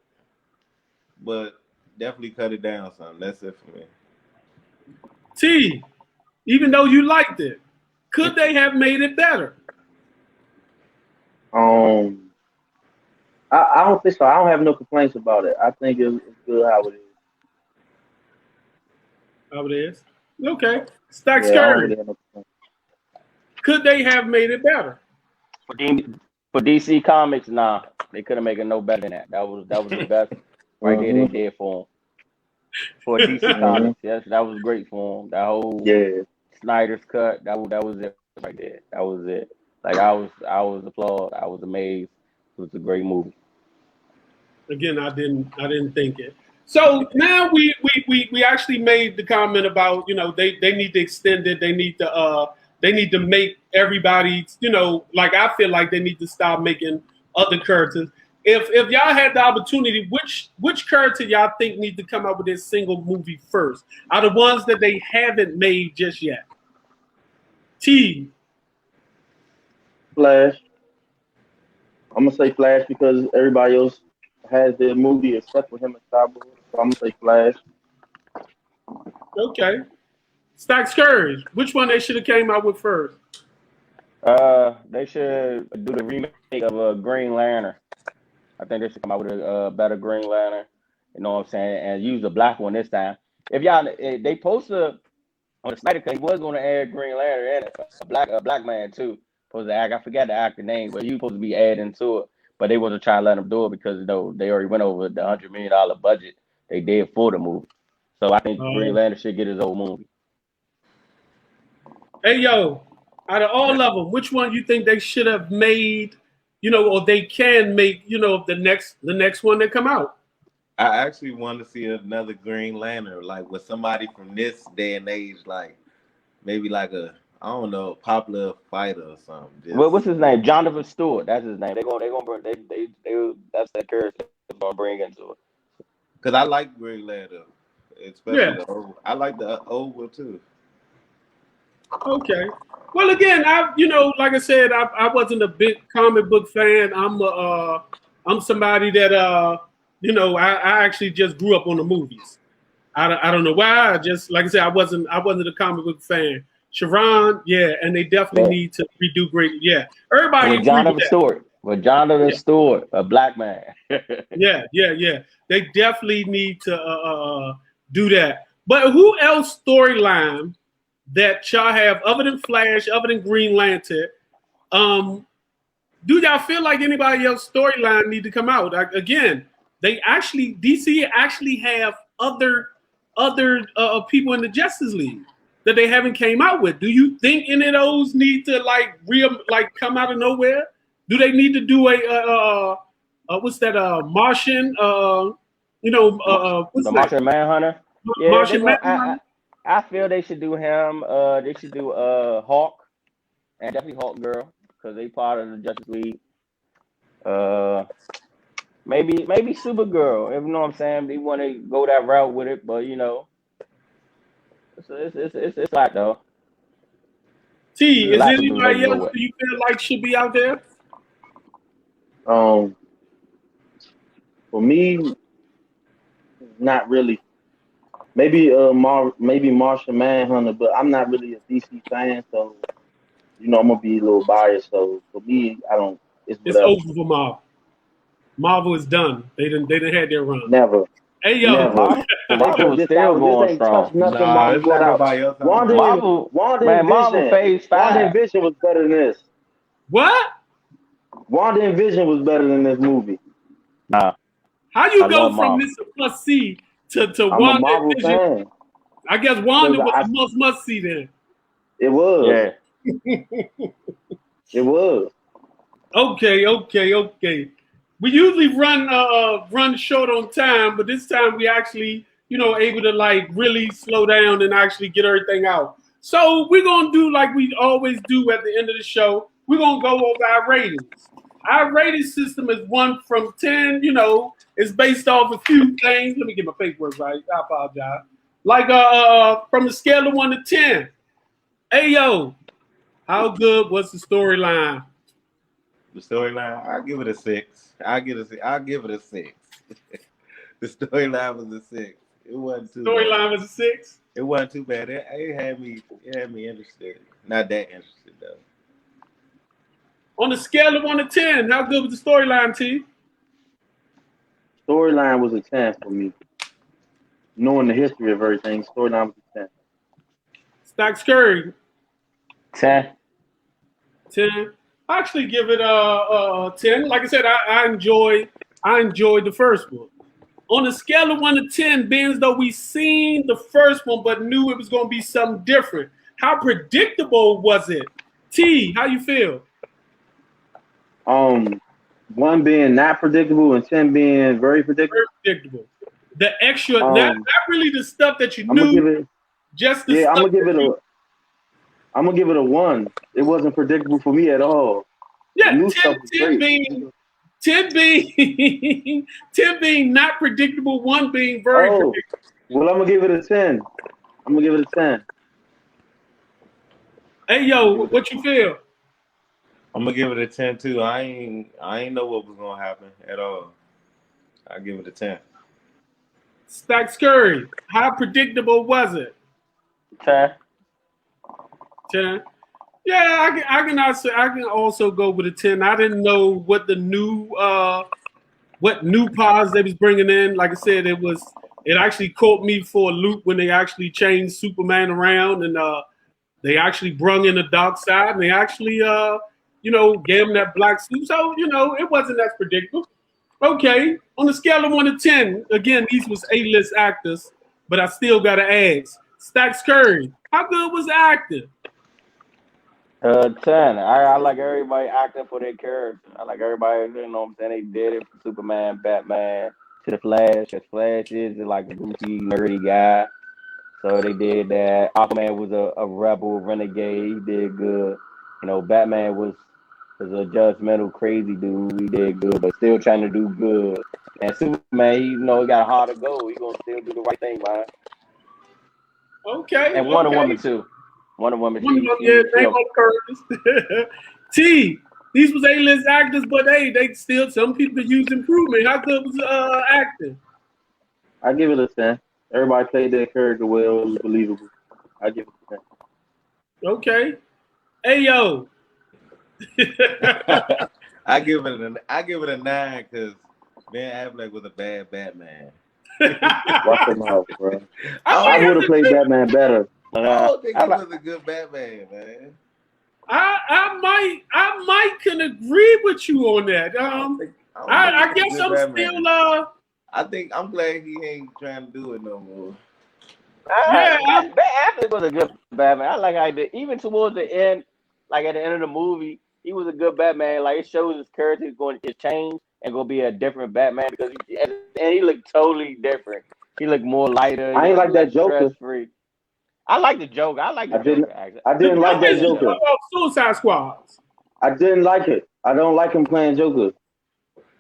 But definitely cut it down some. That's it for me. T, even though you liked it, could they have made it better? I don't think so. I don't have no complaints about it. I think it's good how it is. How it is? Okay. Stacks Curry. Could they have made it better? For DC Comics, nah, they couldn't make it no better than that. That was the best right there they did for them. For DC Comics, yes, that was great for them. That whole Snyder's cut, that was it right there. That was it. Like I was applauded. I was amazed. It was a great movie. Again, I didn't think it. So now we actually made the comment about they need to extend it. They need to make everybody like I feel like they need to stop making other characters. If y'all had the opportunity, which character y'all think need to come out with this single movie first? Are the ones that they haven't made just yet? T. Flash. I'm gonna say Flash because everybody else has their movie except for him and Cyborg. So I'm gonna say Flash. Okay. Stacks Courage. Which one they should have came out with first? They should do the remake of Green Lantern. I think they should come out with a better Green Lantern. You know what I'm saying? And use the black one this time. If they posted on the Snyder cut, he was going to add Green Lantern in it. A black man too. Supposed to act. I forgot the actor name, but he was supposed to be adding to it. But they wasn't trying to let him do it because they already went over the $100 million budget they did for the movie. So I think Green Lantern should get his own movie. Hey yo, out of all of them, which one you think they should have made? Or they can make, the next one that come out. I actually want to see another Green Lantern, like with somebody from this day and age, like maybe like a I don't know, popular fighter or something. What's his name? Jonathan Stewart. That's his name. They're gonna bring they that's that character they're gonna bring into it. Because I like Greg Ladder, especially Yeah. the old. I like the old one too. Okay. Well, again, like I said, I wasn't a big comic book fan. I'm somebody that I actually just grew up on the movies. I don't know why. I just like I said, I wasn't a comic book fan. Sharon, yeah, and they definitely Yeah. need to redo great. Yeah, everybody With agree Jonathan with that. Stewart. With Jonathan Yeah. Stewart, a black man. Yeah. They definitely need to do that. But who else storyline that y'all have other than Flash, other than Green Lantern? Do y'all feel like anybody else storyline need to come out? Like, again, DC actually have other people in the Justice League that they haven't came out with. Do you think any of those need to come out of nowhere? Do they need to do a what's that Martian The what's that? Martian Manhunter. Yeah, Martian Man? I feel they should do him. They should do Hawk and definitely Hawk Girl because they part of the Justice League. Maybe Supergirl. If you know what I'm saying, they want to go that route with it, but it's a lot though. T, There's a is lot to do. They anybody can go else with. do you feel like should be out there? For me, not really. Maybe maybe Martian Manhunter, but I'm not really a DC fan, so I'm gonna be a little biased. So for me, I don't. It's It's whatever. over for Marvel. Marvel is done. They didn't had their run. Never, Hey yo, never. Marvel is still going This ain't strong. touched nothing Nah, Marvel it's put not out. nobody else. Marvel, man, Marvel Phase 5. Wanda and Vision was better than this. what? Wanda and Vision was better than this movie. Nah, How you I go love from Marvel. Mr. Plus C to I'm a Wanda Marvel Vision? fan. I guess Wanda Because was the must see then. It was. Yeah. It was. Okay. We usually run short on time, but this time we actually, able to like really slow down and actually get everything out. So we're gonna do like we always do at the end of the show. We're gonna go over our ratings. Our rating system is 1 from 10. It's based off a few things. Let me get my paperwork right. I apologize. Like from the scale of 1 to 10. Hey yo, how good was the storyline? The storyline, I'll give it a 6. I'll give it a 6. The storyline was a 6. It wasn't too Storyline bad. was a 6. It wasn't too bad. It had me interested. Not that interested though. On a scale of 1 to 10, how good was the storyline, T? Storyline was a 10 for me. Knowing the history of everything, storyline was a 10. Stacks Curry, 10. 10. I actually give it a 10. Like I said, I enjoyed the first one. On a scale of 1 to 10, being as though we seen the first one but knew it was going to be something different, how predictable was it? T, how you feel? 1 being not predictable and 10 being very predictable. Very predictable. The extra, not really the stuff that you knew, give it, just the yeah, stuff. I'm gonna give it a 1. It wasn't predictable for me at all. Yeah, The new 10, stuff was 10 great. being 10 being not predictable, 1 being very predictable. Well, I'm gonna give it a 10. I'm gonna give it a 10. Hey yo, what you feel? I'm gonna give it a 10 too. I ain't know what was gonna happen at all. I give it a 10. Stacks Curry, how predictable was it? 10. 10. Yeah, I can also go with a 10. I didn't know what the new pods they was bringing in. Like I said, it actually caught me for a loop when they actually changed Superman around and they actually brung in the dark side and they actually gave him that black suit. So it wasn't as predictable. Okay, on the scale of 1 to 10, again these was A-list actors, but I still gotta ask. Stacks Curry, how good was the acting? 10. I like everybody acting for their character. I like everybody, what I'm saying? They did it from Superman, Batman, to the Flash. Because Flash is like a goofy, nerdy guy. So they did that. Aquaman was a rebel, renegade. He did good. You know, Batman was a judgmental, crazy dude. He did good, but still trying to do good. And Superman, he got hard to go. He gonna still do the right thing, man. Okay. And Wonder Woman too. Wonder Woman. Yeah, they on purpose. T. These was A-list actors, but hey, they still some people use improvement. How good was acting? I give it a 10. Everybody played their character well. It was believable. I give it a 10. Okay. Hey yo. I give it a 9 because Ben Affleck was a bad Batman. Watch them out, bro. I would have played Batman better. I don't think he was a good Batman, man. I might can agree with you on that. I guess I'm still I'm glad he ain't trying to do it no more. Yeah, Ben Affleck was a good Batman. I like how he did. Even towards the end, like at the end of the movie, he was a good Batman. Like it shows his character is going to change and gonna be a different Batman because he looked totally different. He looked more lighter. I ain't like that Joker. Free. I like the Joker. I like the Joker. I didn't like that Joker. What about Suicide Squad? I didn't like it. I don't like him playing Joker.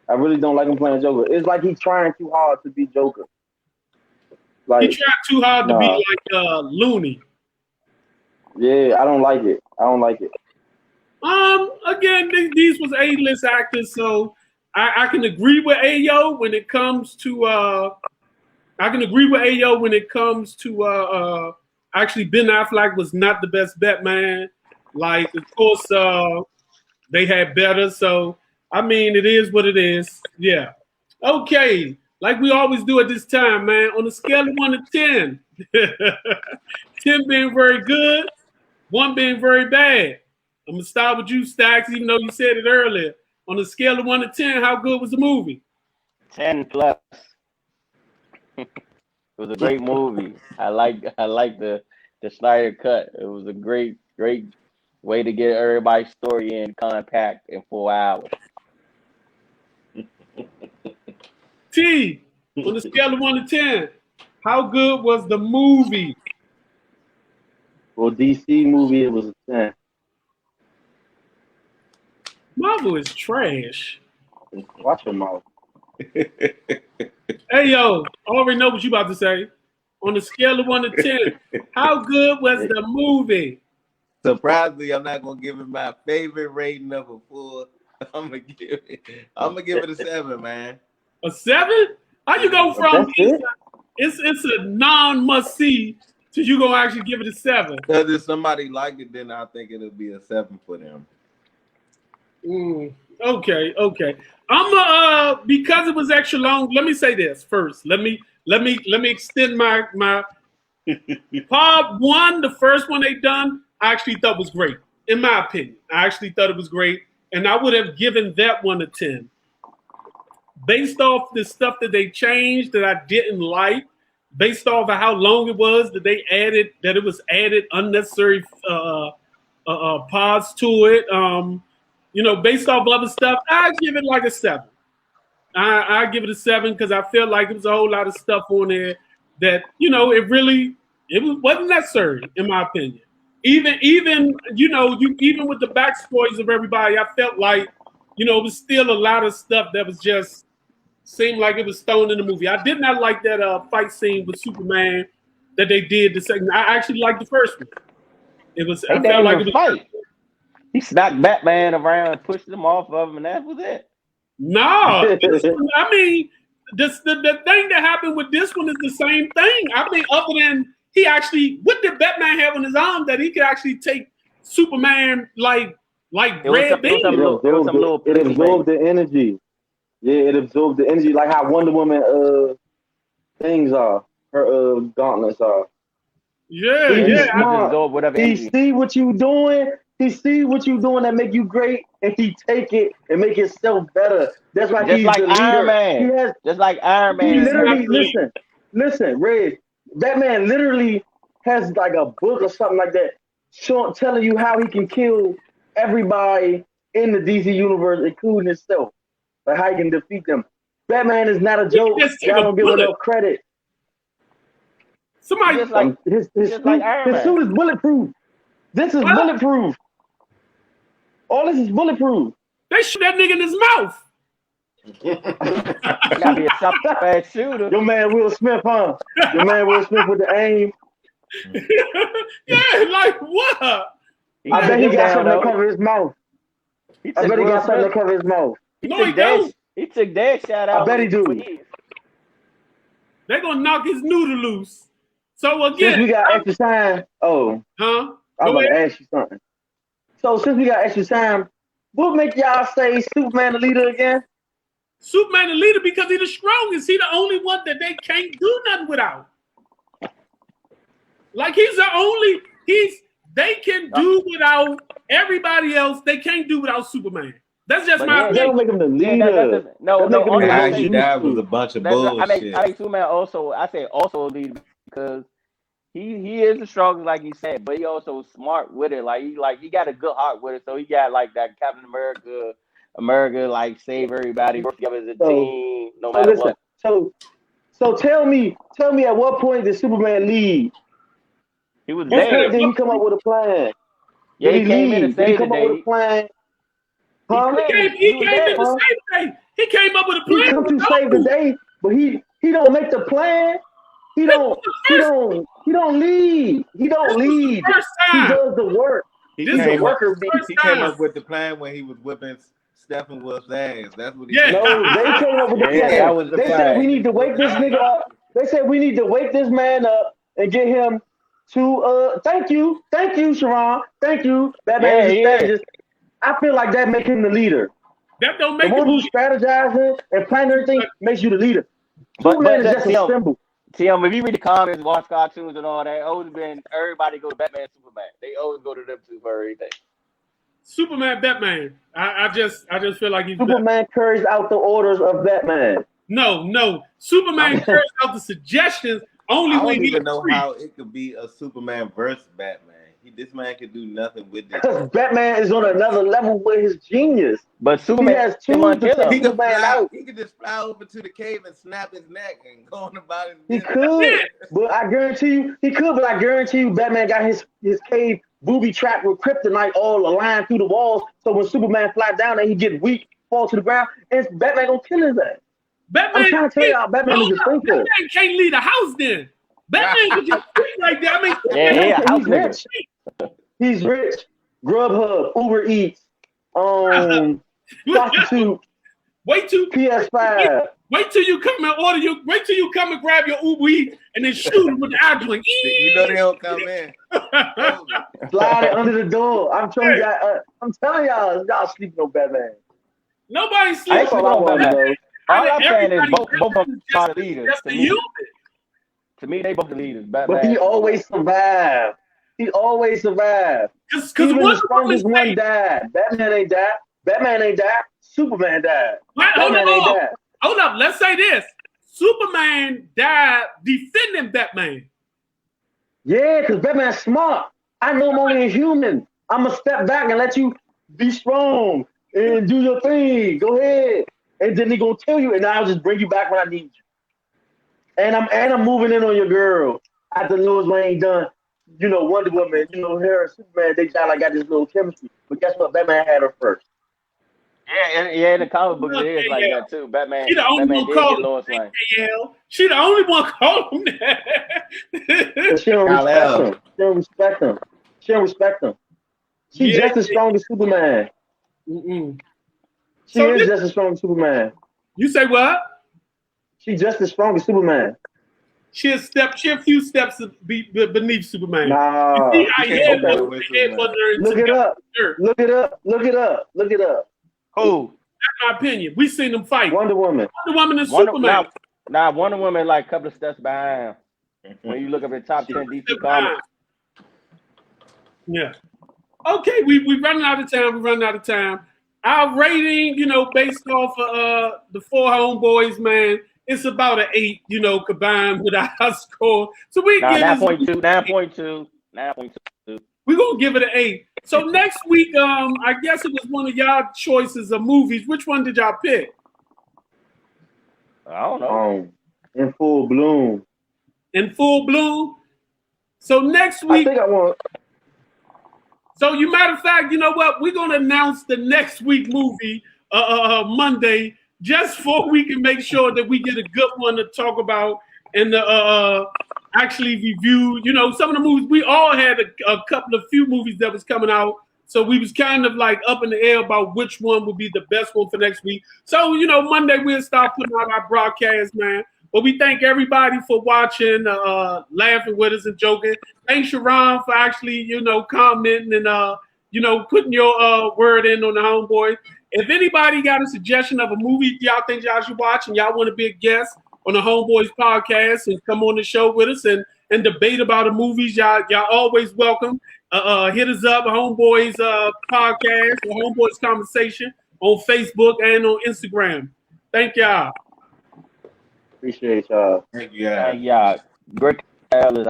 I really don't like him playing Joker. It's like he's trying too hard to be Joker. Like he tried too hard to be like Looney. Yeah, I don't like it. Again, these was A-list actors, so I can agree with Ayo when it comes to actually Ben Affleck was not the best Batman. Like, of course, they had better. So, I mean, it is what it is. Yeah. Okay. Like we always do at this time, man. On a scale of 1 to 10, 10 being very good, 1 being very bad. I'm going to start with you, Stacks, even though you said it earlier. On a scale of 1 to 10, how good was the movie? 10 plus. It was a great movie. I like the Snyder cut. It was a great way to get everybody's story in compact in 4 hours. T, on a scale of 1 to 10, how good was the movie? For DC movie, it was a 10. Marvel is trash. Watch your mouth. Hey, yo, I already know what you about to say. On a scale of 1 to 10, how good was the movie? Surprisingly, I'm not gonna give it my favorite rating of a 4. I'm gonna give it a 7, man. A 7? How you go from it's a non-must see to you gonna actually give it a 7? Because if somebody liked it, then I think it'll be a 7 for them. Okay. I'm because it was extra long. Let me say this first. Let me extend my part 1. The first one they done, I actually thought was great. In my opinion, I actually thought it was great, and I would have given that one a 10. Based off the stuff that they changed that I didn't like, based off of how long it was that they added, that it was added unnecessary parts to it. Based off other stuff, I give it like a 7. I give it a 7 because I felt like it was a whole lot of stuff on there that it wasn't necessary in my opinion. Even with the backstories of everybody, I felt like it was still a lot of stuff that was just seemed like it was thrown in the movie. I did not like that fight scene with Superman that they did the second. I actually liked the first one. It was. I felt like it was fight. He smacked Batman around and pushed him off of him, and that was it. No, I mean, the thing that happened with this one is the same thing. I mean, other than he actually, what did Batman have on his arm that he could actually take Superman like red beam? It absorbed the energy. Yeah, it absorbed the energy like how Wonder Woman things are. Her gauntlets are. Yeah. He see what you doing. He see what you doing that make you great, and he take it and make himself better. That's why he's like the leader. Iron Man. Just like Iron Man. He literally listen, Red. Batman literally has like a book or something like that, telling you how he can kill everybody in the DC universe, including himself, like how he can defeat them. Batman is not a joke. Y'all don't give enough credit. Somebody Just like his like Iron Man. suit is bulletproof. This is bulletproof. All this is bulletproof. they shoot that nigga in his mouth. You gotta be a top-ass shooter. Your man Will Smith, huh? Your man Will Smith with the aim. Yeah, like what? I bet he got something to cover his mouth. I bet he got something to cover his mouth. No, he don't. He took that shot out. I bet he do. They're gonna knock his noodle loose. So again, since we got extra time, I was about to ask you something. So since we got extra time, what make y'all say Superman the leader again? Superman the leader because he's the strongest. He's the only one that they can't do nothing without. Like he's the only they can do without everybody else. They can't do without Superman. That's just my opinion. They don't make him the leader. No. Actually, that was a bunch of bullshit. I make Superman also. I say also a leader because he is the strongest, like you said, but he also smart with it. Like he got a good heart with it. So he got like that Captain America, like save everybody, work together as a team, no matter what. So tell me at what point did Superman lead? He was there. Did he come up with a plan? Yeah, he came in and saved the day. Up with a plan? Huh? He came in to save the day. He came up with a plan. He come to save the day, but he don't make the plan. He don't lead. He don't lead. He does the work. He came up with the plan when he was whipping Stephen Wolf's ass. That's what he did. No, they came up with the plan. That was the plan. Said we need to wake this nigga up. They said we need to wake this man up and get him to thank you, Sharon. Thank you. Batman is a strategist. I feel like that makes him the leader. That don't make the one who strategizes and plan everything makes you the leader. Superman is just a symbol. Tim, if you read the comments, watch cartoons and all that, always been everybody go to Batman, Superman. They always go to them two for everything. Superman, Batman. I just feel like he's Superman carries out the orders of Batman. No. Superman carries out the suggestions only when he. I don't even know how it could be a Superman versus Batman. This man can do nothing with this. Because Batman is on another level with his genius. But Superman has tools to take Superman out. He could just fly over to the cave and snap his neck and go on about his business. He could, but I guarantee you, Batman got his cave booby trapped with kryptonite all aligned through the walls. So when Superman fly down there, he get weak, fall to the ground, and Batman gonna kill his ass. I'm trying to tell y'all, Batman is a thinker. Batman can't lead a house then. Batman can just think like that. He's rich. He's rich. Grubhub, Uber Eats, prostitute. Wait till PS5. Wait till you come and order your. Wait till you come and grab your Uber Eats and then shoot him with the eye joint. You know they don't come in. Slide it under the door. I'm telling y'all, y'all sleeping on Batman. Nobody's sleeping on Batman. All I'm saying is both of them are the leaders. To me, they both the leaders. Batman. But he always survived. Even the strongest one died. Batman ain't died. Superman died. Hold up. Let's say this. Superman died defending Batman. Yeah, because Batman's smart. I know I'm only a human. I'm going to step back and let you be strong and do your thing. Go ahead. And then he going to tell you, and I'll just bring you back when I need you. And I'm moving in on your girl. After Lois Lane done, Wonder Woman, her and Superman, they got this little chemistry. But guess what? Batman had her first. Yeah, in the comic book it is like that too. Batman. She the only one called Lois Lane. She the only one called him that. She don't respect him. She's just as strong as Superman. She is just as strong as Superman. You say what? She's just as strong as Superman. She a few steps beneath Superman. Nah. Look it up. Who? That's my opinion. We seen them fight. Wonder Woman and Superman. Now Wonder Woman like a couple of steps behind. When you look up at top 10 DC comics. Yeah. Okay, we running out of time. Our rating, based off of the four homeboys, man, it's about an 8, combined with our score. So we give 9.2. We're gonna give it an 8. So next week, I guess it was one of y'all choices of movies. Which one did y'all pick? I don't know. In Full Bloom. in full bloom. So next I week, think I want. so you matter of fact, you know what? We're gonna announce the next week movie Monday, just so we can make sure that we get a good one to talk about and actually review. You know, some of the movies we all had a couple of few movies that was coming out. So we was kind of like up in the air about which one would be the best one for next week. So, you know, Monday we'll start putting out our broadcast, man. But we thank everybody for watching, laughing with us and joking. Thanks, Sharon, for actually, you know, commenting and, you know, putting your word in on the Homeboys. If anybody got a suggestion of a movie y'all think y'all should watch and y'all want to be a guest on the Homeboys podcast and come on the show with us and debate about the movies, y'all always welcome. Hit us up, Homeboys podcast or Homeboys Conversation on Facebook and on Instagram. Thank y'all. Appreciate y'all. Thank you. Yeah, Greg